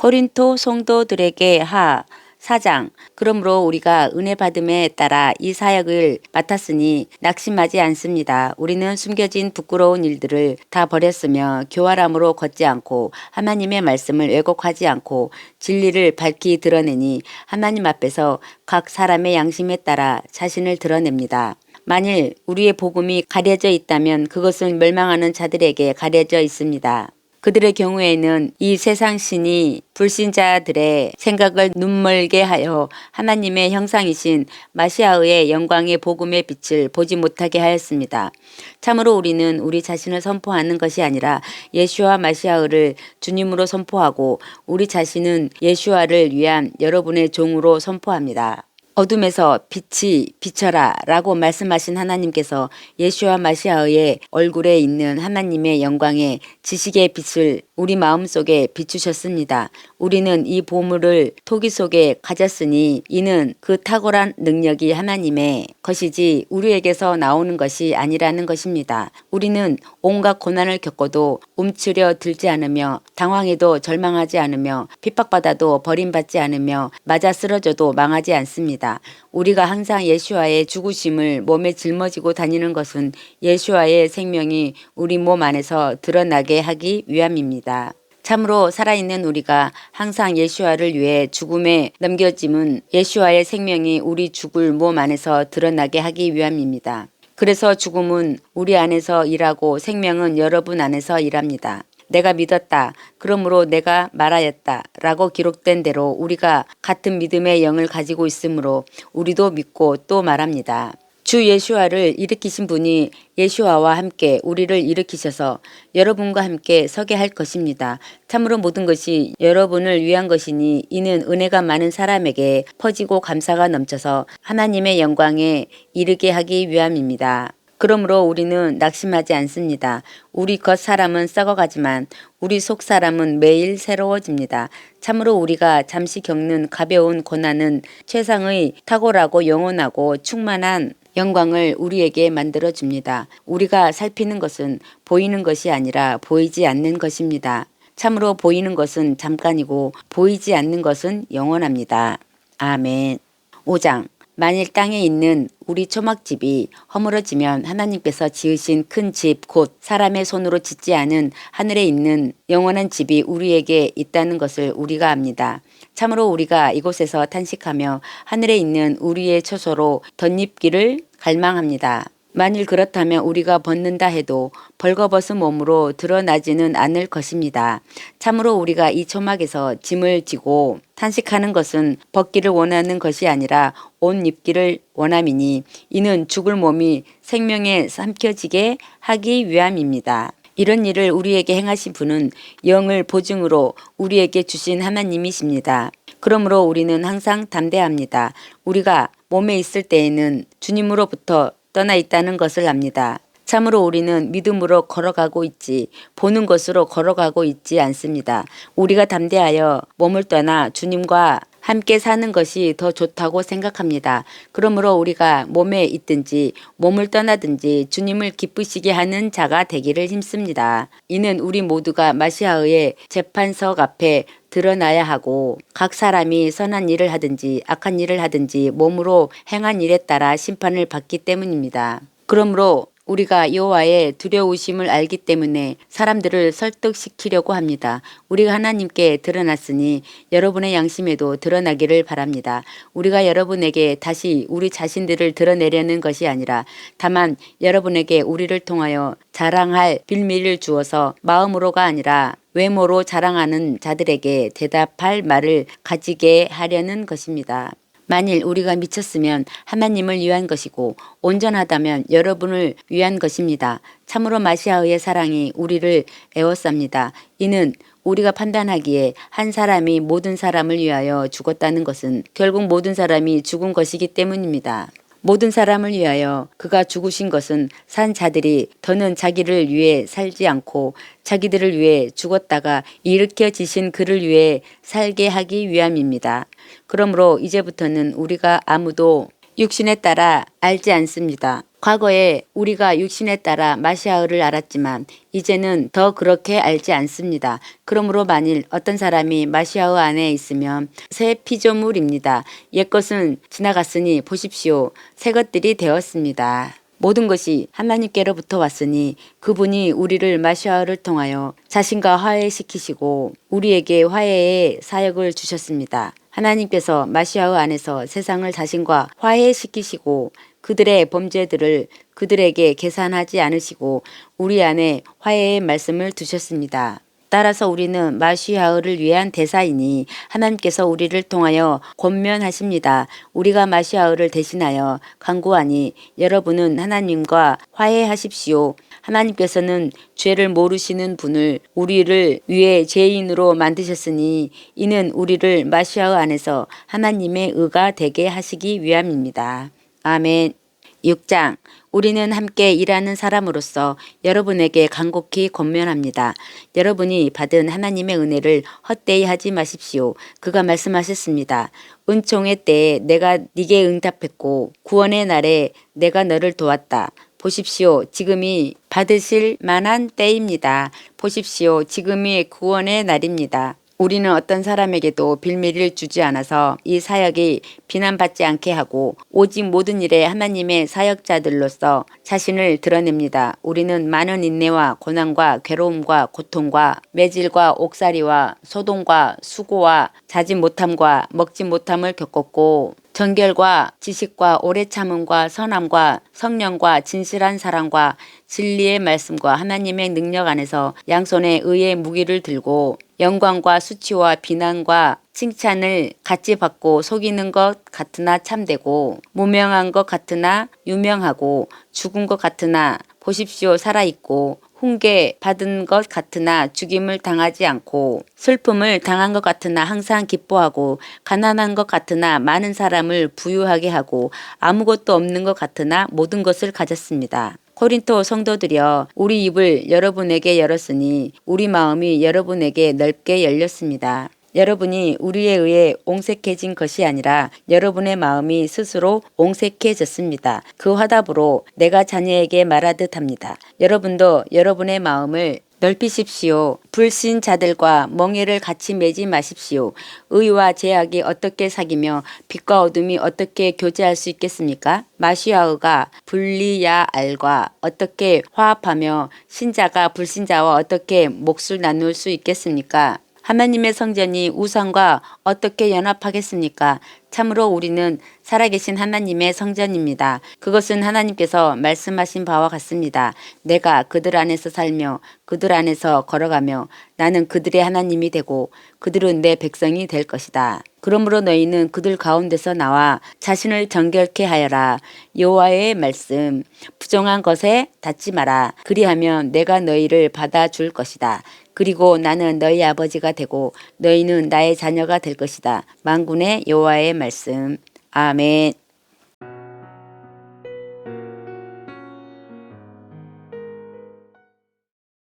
고린토 성도들에게 4장. 그러므로 우리가 은혜 받음에 따라 이 사역을 맡았으니 낙심하지 않습니다. 우리는 숨겨진 부끄러운 일들을 다 버렸으며 교활함으로 걷지 않고 하나님의 말씀을 왜곡하지 않고 진리를 밝히 드러내니 하나님 앞에서 각 사람의 양심에 따라 자신을 드러냅니다. 만일 우리의 복음이 가려져 있다면 그것은 멸망하는 자들에게 가려져 있습니다. 그들의 경우에는 이 세상 신이 불신자들의 생각을 눈멀게 하여 하나님의 형상이신 마시아의 영광의 복음의 빛을 보지 못하게 하였습니다. 참으로 우리는 우리 자신을 선포하는 것이 아니라 예수와 마시아를 주님으로 선포하고 우리 자신은 예수와를 위한 여러분의 종으로 선포합니다. 어둠에서 빛이 비쳐라 라고 말씀하신 하나님께서 예수와 마시아의 얼굴에 있는 하나님의 영광의 지식의 빛을 우리 마음속에 비추셨습니다. 우리는 이 보물을 토기 속에 가졌으니 이는 그 탁월한 능력이 하나님의 것이지 우리에게서 나오는 것이 아니라는 것입니다. 우리는 온갖 고난을 겪어도 움츠려 들지 않으며 당황해도 절망하지 않으며 핍박받아도 버림받지 않으며 맞아 쓰러져도 망하지 않습니다. 우리가 항상 예수와의 죽으심을 몸에 짊어지고 다니는 것은 예수와의 생명이 우리 몸 안에서 드러나게 하기 위함입니다. 참으로 살아있는 우리가 항상 예수와를 위해 죽음에 넘겨짐은 예수와의 생명이 우리 죽을 몸 안에서 드러나게 하기 위함입니다. 그래서 죽음은 우리 안에서 일하고 생명은 여러분 안에서 일합니다. 내가 믿었다. 그러므로 내가 말하였다. 라고 기록된 대로 우리가 같은 믿음의 영을 가지고 있으므로 우리도 믿고 또 말합니다. 주 예수와를 일으키신 분이 예수와와 함께 우리를 일으키셔서 여러분과 함께 서게 할 것입니다. 참으로 모든 것이 여러분을 위한 것이니 이는 은혜가 많은 사람에게 퍼지고 감사가 넘쳐서 하나님의 영광에 이르게 하기 위함입니다. 그러므로 우리는 낙심하지 않습니다. 우리 겉 사람은 썩어가지만 우리 속 사람은 매일 새로워집니다. 참으로 우리가 잠시 겪는 가벼운 고난은 최상의 탁월하고 영원하고 충만한 영광을 우리에게 만들어줍니다. 우리가 살피는 것은 보이는 것이 아니라 보이지 않는 것입니다. 참으로 보이는 것은 잠깐이고 보이지 않는 것은 영원합니다. 아멘. 5장. 만일 땅에 있는 우리 초막집이 허물어지면 하나님께서 지으신 큰 집 곧 사람의 손으로 짓지 않은 하늘에 있는 영원한 집이 우리에게 있다는 것을 우리가 압니다. 참으로 우리가 이곳에서 탄식하며 하늘에 있는 우리의 처소로 덧입기를 갈망합니다. 만일 그렇다면 우리가 벗는다 해도 벌거벗은 몸으로 드러나지는 않을 것입니다. 참으로 우리가 이 초막에서 짐을 지고 탄식하는 것은 벗기를 원하는 것이 아니라 옷 입기를 원함이니 이는 죽을 몸이 생명에 삼켜지게 하기 위함입니다. 이런 일을 우리에게 행하신 분은 영을 보증으로 우리에게 주신 하나님이십니다. 그러므로 우리는 항상 담대합니다. 우리가 몸에 있을 때에는 주님으로부터 떠나 있다는 것을 압니다. 참으로 우리는 믿음으로 걸어가고 있지 보는 것으로 걸어가고 있지 않습니다. 우리가 담대하여 몸을 떠나 주님과 함께 사는 것이 더 좋다고 생각합니다. 그러므로 우리가 몸에 있든지 몸을 떠나든지 주님을 기쁘시게 하는 자가 되기를 힘씁니다. 이는 우리 모두가 마시아의 재판석 앞에 드러나야 하고 각 사람이 선한 일을 하든지 악한 일을 하든지 몸으로 행한 일에 따라 심판을 받기 때문입니다. 그러므로 우리가 여호와의 두려우심을 알기 때문에 사람들을 설득시키려고 합니다. 우리가 하나님께 드러났으니 여러분의 양심에도 드러나기를 바랍니다. 우리가 여러분에게 다시 우리 자신들을 드러내려는 것이 아니라 다만 여러분에게 우리를 통하여 자랑할 빌미를 주어서 마음으로가 아니라 외모로 자랑하는 자들에게 대답할 말을 가지게 하려는 것입니다. 만일 우리가 미쳤으면 하나님을 위한 것이고 온전하다면 여러분을 위한 것입니다. 참으로 마시아의 사랑이 우리를 애워쌉니다. 이는 우리가 판단하기에 한 사람이 모든 사람을 위하여 죽었다는 것은 결국 모든 사람이 죽은 것이기 때문입니다. 모든 사람을 위하여 그가 죽으신 것은 산 자들이 더는 자기를 위해 살지 않고 자기들을 위해 죽었다가 일으켜지신 그를 위해 살게 하기 위함입니다. 그러므로 이제부터는 우리가 아무도 육신에 따라 알지 않습니다. 과거에 우리가 육신에 따라 마시아를 알았지만 이제는 더 그렇게 알지 않습니다. 그러므로 만일 어떤 사람이 마시아 안에 있으면 새 피조물입니다. 옛것은 지나갔으니 보십시오. 새 것들이 되었습니다. 모든 것이 하나님께로부터 왔으니 그분이 우리를 마시아를 통하여 자신과 화해시키시고 우리에게 화해의 사역을 주셨습니다. 하나님께서 마시아 안에서 세상을 자신과 화해시키시고 그들의 범죄들을 그들에게 계산하지 않으시고 우리 안에 화해의 말씀을 두셨습니다. 따라서 우리는 마시아를 위한 대사이니 하나님께서 우리를 통하여 권면하십니다. 우리가 마시아를 대신하여 간구하니 여러분은 하나님과 화해하십시오. 하나님께서는 죄를 모르시는 분을 우리를 위해 죄인으로 만드셨으니 이는 우리를 마시아 안에서 하나님의 의가 되게 하시기 위함입니다. 아멘. 6장. 우리는 함께 일하는 사람으로서 여러분에게 간곡히 권면합니다. 여러분이 받은 하나님의 은혜를 헛되이 하지 마십시오. 그가 말씀하셨습니다. 은총의 때에 내가 네게 응답했고 구원의 날에 내가 너를 도왔다. 보십시오. 지금이 받으실 만한 때입니다. 보십시오. 지금이 구원의 날입니다. 우리는 어떤 사람에게도 빌미를 주지 않아서 이 사역이 비난받지 않게 하고 오직 모든 일에 하나님의 사역자들로서 자신을 드러냅니다. 우리는 많은 인내와 고난과 괴로움과 고통과 매질과 옥살이와 소동과 수고와 자지 못함과 먹지 못함을 겪었고 정결과 지식과 오래 참음과 선함과 성령과 진실한 사랑과 진리의 말씀과 하나님의 능력 안에서 양손에 의의 무기를 들고 영광과 수치와 비난과 칭찬을 같이 받고 속이는 것 같으나 참되고 무명한 것 같으나 유명하고 죽은 것 같으나 보십시오 살아있고 훈계 받은 것 같으나 죽임을 당하지 않고 슬픔을 당한 것 같으나 항상 기뻐하고 가난한 것 같으나 많은 사람을 부유하게 하고 아무것도 없는 것 같으나 모든 것을 가졌습니다. 고린토 성도들이여 우리 입을 여러분에게 열었으니 우리 마음이 여러분에게 넓게 열렸습니다. 여러분이 우리에 의해 옹색해진 것이 아니라 여러분의 마음이 스스로 옹색해졌습니다. 그 화답으로 내가 자녀에게 말하듯 합니다. 여러분도 여러분의 마음을 넓히십시오. 불신자들과 멍에를 같이 매지 마십시오. 의와 죄악이 어떻게 사귀며 빛과 어둠이 어떻게 교제할 수 있겠습니까? 마시아가 분리야알과 어떻게 화합하며 신자가 불신자와 어떻게 몫을 나눌 수 있겠습니까? 하나님의 성전이 우상과 어떻게 연합하겠습니까? 참으로 우리는 살아계신 하나님의 성전입니다. 그것은 하나님께서 말씀하신 바와 같습니다. 내가 그들 안에서 살며 그들 안에서 걸어가며 나는 그들의 하나님이 되고 그들은 내 백성이 될 것이다. 그러므로 너희는 그들 가운데서 나와 자신을 정결케 하여라. 여호와의 말씀 부정한 것에 닿지 마라. 그리하면 내가 너희를 받아줄 것이다. 그리고 나는 너희 아버지가 되고 너희는 나의 자녀가 될 것이다. 만군의 여호와의 말씀. 아멘.